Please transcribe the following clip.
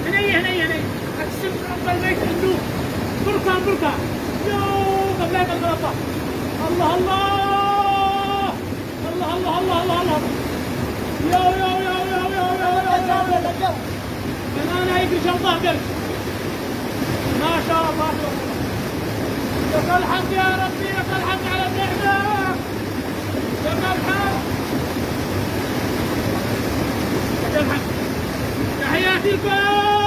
هني الشمس رب البيت عنده بركة يو قبل الغلطة. الله الله الله الله الله الله الله يو أنا يجري شنطة قرش ما شاء الله. لك الحمد يا ربي، لك الحمد على النعمة، لك الحمد، لك الحمد. تحياتي لكم.